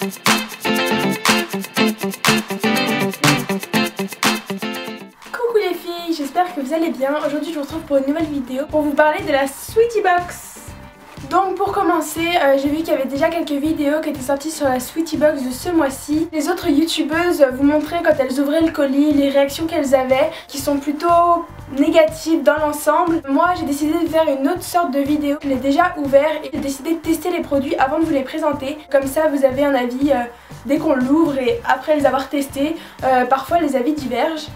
Coucou les filles, j'espère que vous allez bien. Aujourd'hui je vous retrouve pour une nouvelle vidéo pour vous parler de la Sweetie Box. Donc pour commencer, j'ai vu qu'il y avait déjà quelques vidéos qui étaient sorties sur la Sweetie Box de ce mois-ci. Les autres youtubeuses vous montraient quand elles ouvraient le colis, les réactions qu'elles avaient, qui sont plutôt négatives dans l'ensemble. Moi j'ai décidé de faire une autre sorte de vidéo. Je l'ai déjà ouvert et j'ai décidé de tester les produits avant de vous les présenter. Comme ça vous avez un avis dès qu'on l'ouvre et après les avoir testés. Parfois les avis divergent.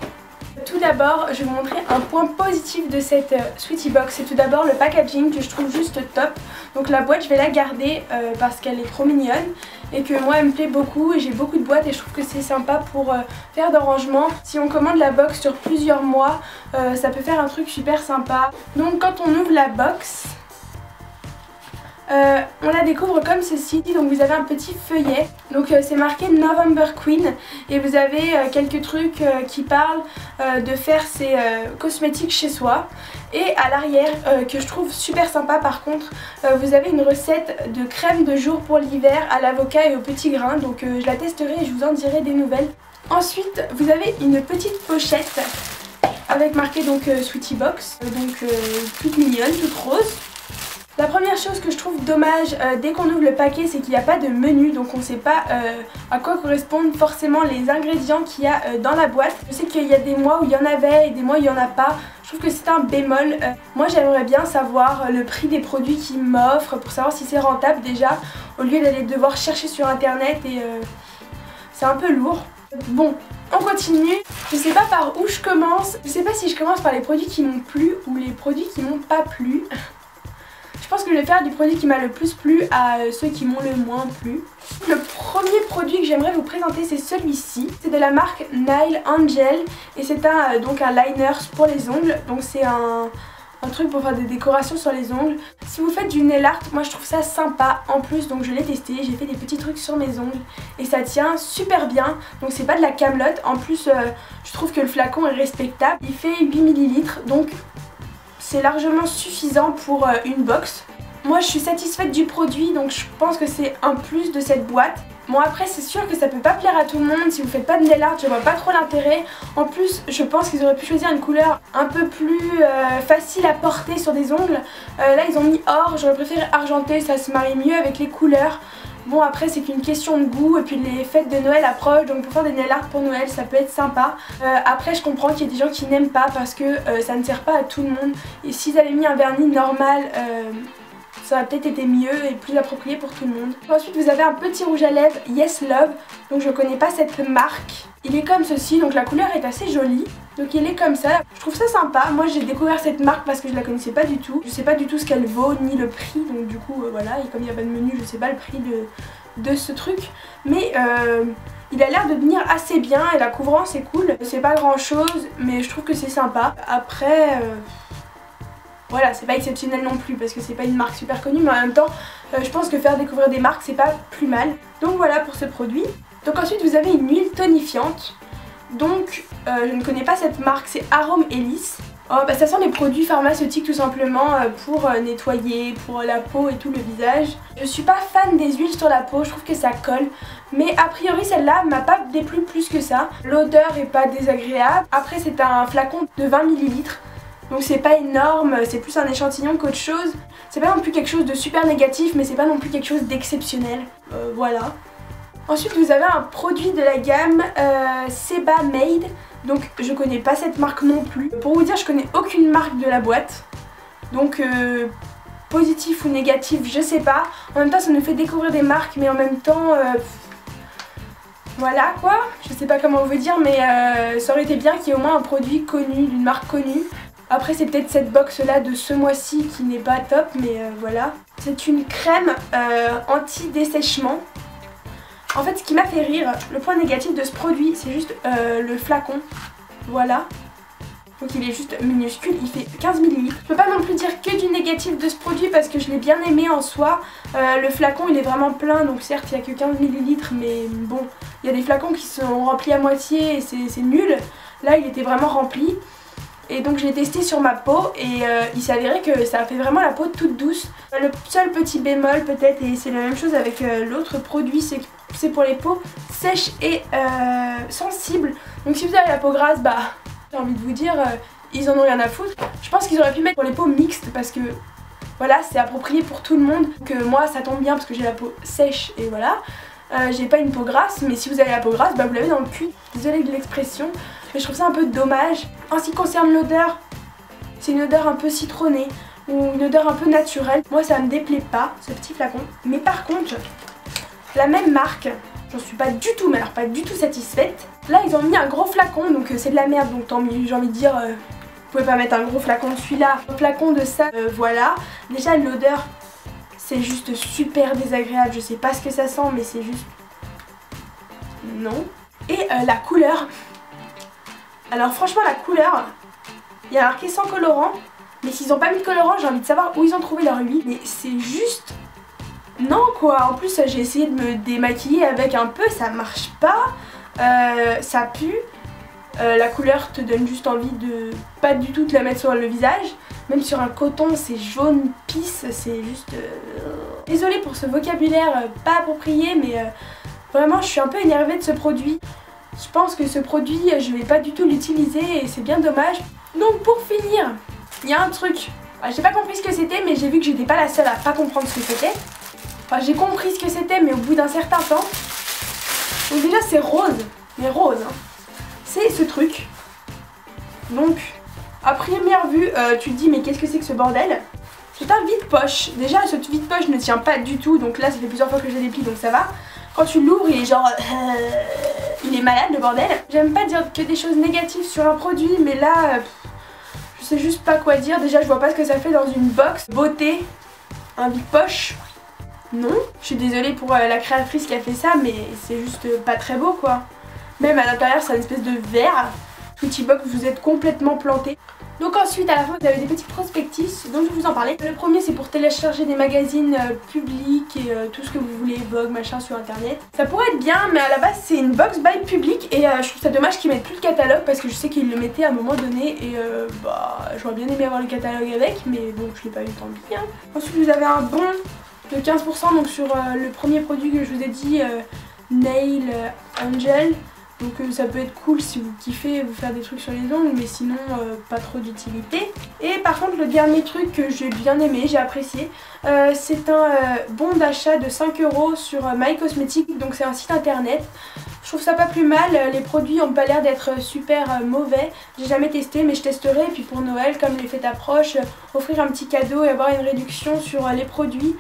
Tout d'abord, je vais vous montrer un point positif de cette Sweetie Box. C'est tout d'abord le packaging que je trouve juste top. Donc la boîte, je vais la garder parce qu'elle est trop mignonne et que moi elle me plaît beaucoup et j'ai beaucoup de boîtes et je trouve que c'est sympa pour faire de rangement. Si on commande la box sur plusieurs mois, ça peut faire un truc super sympa. Donc quand on ouvre la box, on la découvre comme ceci, donc vous avez un petit feuillet, donc c'est marqué November Queen et vous avez quelques trucs qui parlent de faire ses cosmétiques chez soi. Et à l'arrière, que je trouve super sympa par contre, vous avez une recette de crème de jour pour l'hiver à l'avocat et aux petits grains, donc je la testerai et je vous en dirai des nouvelles. Ensuite vous avez une petite pochette avec marqué donc Sweetie Box, donc toute mignonne, toute rose. La première chose que je trouve dommage dès qu'on ouvre le paquet, c'est qu'il n'y a pas de menu, donc on ne sait pas à quoi correspondent forcément les ingrédients qu'il y a dans la boîte. Je sais qu'il y a des mois où il y en avait et des mois où il n'y en a pas. Je trouve que c'est un bémol. Moi j'aimerais bien savoir le prix des produits qu'ils m'offrent pour savoir si c'est rentable déjà, au lieu d'aller devoir chercher sur internet et c'est un peu lourd. Bon, on continue. Je sais pas par où je commence. Je sais pas si je commence par les produits qui m'ont plu ou les produits qui m'ont pas plu. Je pense que je vais faire du produit qui m'a le plus plu à ceux qui m'ont le moins plu. Le premier produit que j'aimerais vous présenter, c'est celui-ci. C'est de la marque Nail Angel et c'est donc un liner pour les ongles. Donc c'est un truc pour faire des décorations sur les ongles. Si vous faites du nail art, moi je trouve ça sympa en plus, donc je l'ai testé, j'ai fait des petits trucs sur mes ongles et ça tient super bien. Donc c'est pas de la camelote, en plus je trouve que le flacon est respectable. Il fait 8 ml, donc c'est largement suffisant pour une box. Moi je suis satisfaite du produit, donc je pense que c'est un plus de cette boîte. Bon après c'est sûr que ça peut pas plaire à tout le monde, si vous faites pas de nail art je vois pas trop l'intérêt. En plus je pense qu'ils auraient pu choisir une couleur un peu plus facile à porter sur des ongles. Là ils ont mis or, j'aurais préféré argenté, ça se marie mieux avec les couleurs. Bon après c'est qu'une question de goût et puis les fêtes de Noël approchent, donc pour faire des nail art pour Noël ça peut être sympa. Après je comprends qu'il y a des gens qui n'aiment pas parce que ça ne sert pas à tout le monde. Et s'ils avaient mis un vernis normal, ça aurait peut-être été mieux et plus approprié pour tout le monde. Ensuite vous avez un petit rouge à lèvres Yes Love, donc je connais pas cette marque. Il est comme ceci, donc la couleur est assez jolie. Donc il est comme ça, je trouve ça sympa. Moi j'ai découvert cette marque parce que je la connaissais pas du tout. Je sais pas du tout ce qu'elle vaut ni le prix, donc du coup voilà, et comme il n'y a pas de menu je sais pas le prix de ce truc. Mais il a l'air de venir assez bien et la couvrance est cool. C'est pas grand chose mais je trouve que c'est sympa. Après voilà, c'est pas exceptionnel non plus parce que c'est pas une marque super connue, mais en même temps je pense que faire découvrir des marques c'est pas plus mal. Donc voilà pour ce produit. Donc ensuite vous avez une huile tonifiante. Donc je ne connais pas cette marque, c'est Arôme Hélice. Oh, bah, ça sent les produits pharmaceutiques tout simplement pour nettoyer, pour la peau et tout, le visage. Je suis pas fan des huiles sur la peau, je trouve que ça colle. Mais a priori celle-là m'a pas déplu plus que ça. L'odeur est pas désagréable. Après c'est un flacon de 20 ml. Donc c'est pas énorme, c'est plus un échantillon qu'autre chose. C'est pas non plus quelque chose de super négatif mais c'est pas non plus quelque chose d'exceptionnel. Voilà. Ensuite vous avez un produit de la gamme Seba Made. Donc je connais pas cette marque non plus. Pour vous dire je connais aucune marque de la boîte. Donc positif ou négatif je sais pas. En même temps ça nous fait découvrir des marques mais en même temps voilà quoi. Je sais pas comment vous dire mais ça aurait été bien qu'il y ait au moins un produit connu, d'une marque connue. Après c'est peut-être cette box là de ce mois-ci qui n'est pas top mais voilà. C'est une crème anti-dessèchement. En fait ce qui m'a fait rire, le point négatif de ce produit c'est juste le flacon. Voilà. Donc il est juste minuscule, il fait 15 ml. Je peux pas non plus dire que du négatif de ce produit parce que je l'ai bien aimé en soi. Le flacon il est vraiment plein, donc certes il n'y a que 15 ml mais bon, il y a des flacons qui sont remplis à moitié et c'est nul. Là il était vraiment rempli. Et donc je l'ai testé sur ma peau et il s'est avéré que ça fait vraiment la peau toute douce. Le seul petit bémol peut-être, et c'est la même chose avec l'autre produit, c'est c'est pour les peaux sèches et sensibles. Donc si vous avez la peau grasse, bah j'ai envie de vous dire, ils en ont rien à foutre. Je pense qu'ils auraient pu mettre pour les peaux mixtes parce que voilà, c'est approprié pour tout le monde. Donc moi ça tombe bien parce que j'ai la peau sèche et voilà. J'ai pas une peau grasse, mais si vous avez la peau grasse, bah vous l'avez dans le cul. Désolée de l'expression, mais je trouve ça un peu dommage. En ce qui concerne l'odeur, c'est une odeur un peu citronnée ou une odeur un peu naturelle. Moi ça me déplaît pas, ce petit flacon. Mais par contre, la même marque, j'en suis pas du tout, mais alors pas du tout satisfaite. Là ils ont mis un gros flacon, donc c'est de la merde, donc tant mieux, j'ai envie de dire, vous pouvez pas mettre un gros flacon de celui-là. Un flacon de ça, voilà. Déjà l'odeur, c'est juste super désagréable, je sais pas ce que ça sent, mais c'est juste... non. Et la couleur, alors franchement la couleur, il y a marqué sans colorant, mais s'ils ont pas mis de colorant, j'ai envie de savoir où ils ont trouvé leur huile, mais c'est juste... non quoi. En plus j'ai essayé de me démaquiller avec un peu, ça marche pas, ça pue. La couleur te donne juste envie de pas du tout te la mettre sur le visage. Même sur un coton c'est jaune pisse, c'est juste... Désolée pour ce vocabulaire pas approprié, mais vraiment je suis un peu énervée de ce produit. Je pense que ce produit je vais pas du tout l'utiliser et c'est bien dommage. Donc pour finir, il y a un truc, j'ai pas compris ce que c'était, mais j'ai vu que j'étais pas la seule à pas comprendre ce que c'était. Enfin j'ai compris ce que c'était, mais au bout d'un certain temps. Donc déjà c'est rose, mais rose hein. C'est ce truc. Donc à première vue tu te dis mais qu'est-ce que c'est que ce bordel? C'est un vide-poche. Déjà ce vide-poche ne tient pas du tout, donc là ça fait plusieurs fois que je déplie donc ça va. Quand tu l'ouvres il est genre... il est malade le bordel. J'aime pas dire que des choses négatives sur un produit, mais là je sais juste pas quoi dire. Déjà je vois pas ce que ça fait dans une box. Beauté, un vide-poche. Non, je suis désolée pour la créatrice qui a fait ça, mais c'est juste pas très beau quoi. Même à l'intérieur c'est une espèce de verre. Sweetie Box, vous êtes complètement planté. Donc ensuite à la fin vous avez des petits prospectus dont je vais vous en parler. Le premier c'est pour télécharger des magazines publics et tout ce que vous voulez, Vogue, machin sur internet. Ça pourrait être bien, mais à la base c'est une box by public et je trouve ça dommage qu'ils mettent plus de catalogue parce que je sais qu'ils le mettaient à un moment donné et bah j'aurais bien aimé avoir le catalogue avec, mais bon je l'ai pas eu, tant pis hein. Ensuite vous avez un bon de 15% donc sur le premier produit que je vous ai dit, Nail Angel. Donc ça peut être cool si vous kiffez vous faire des trucs sur les ongles, mais sinon pas trop d'utilité. Et par contre le dernier truc que j'ai bien aimé, j'ai apprécié, c'est un bon d'achat de 5 € sur My Cosmetics, donc c'est un site internet. Je trouve ça pas plus mal, les produits ont pas l'air d'être super mauvais. J'ai jamais testé mais je testerai, et puis pour Noël comme les fêtes approchent, offrir un petit cadeau et avoir une réduction sur les produits.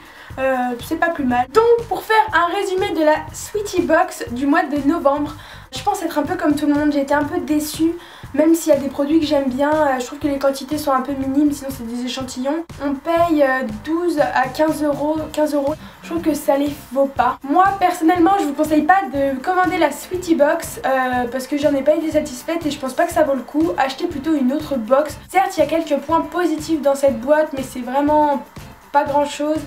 C'est pas plus mal. Donc pour faire un résumé de la Sweetie Box du mois de novembre, je pense être un peu comme tout le monde, j'ai été un peu déçue. Même s'il y a des produits que j'aime bien, je trouve que les quantités sont un peu minimes, sinon c'est des échantillons. On paye 12 à 15 €. Je trouve que ça les vaut pas. Moi personnellement je vous conseille pas de commander la Sweetie Box parce que j'en ai pas été satisfaite et je pense pas que ça vaut le coup. Achetez plutôt une autre box. Certes il y a quelques points positifs dans cette boîte, mais c'est vraiment pas grand chose.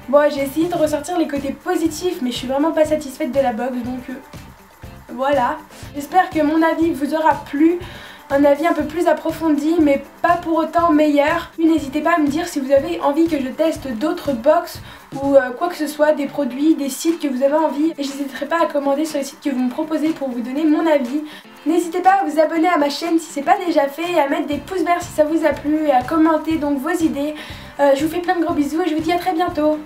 Bon, j'ai essayé de ressortir les côtés positifs, mais je suis vraiment pas satisfaite de la box, donc voilà. J'espère que mon avis vous aura plu. Un avis un peu plus approfondi, mais pas pour autant meilleur. N'hésitez pas à me dire si vous avez envie que je teste d'autres box ou quoi que ce soit, des produits, des sites que vous avez envie. Et je n'hésiterai pas à commander sur les sites que vous me proposez pour vous donner mon avis. N'hésitez pas à vous abonner à ma chaîne si c'est pas déjà fait, et à mettre des pouces verts si ça vous a plu, et à commenter donc vos idées. Je vous fais plein de gros bisous et je vous dis à très bientôt.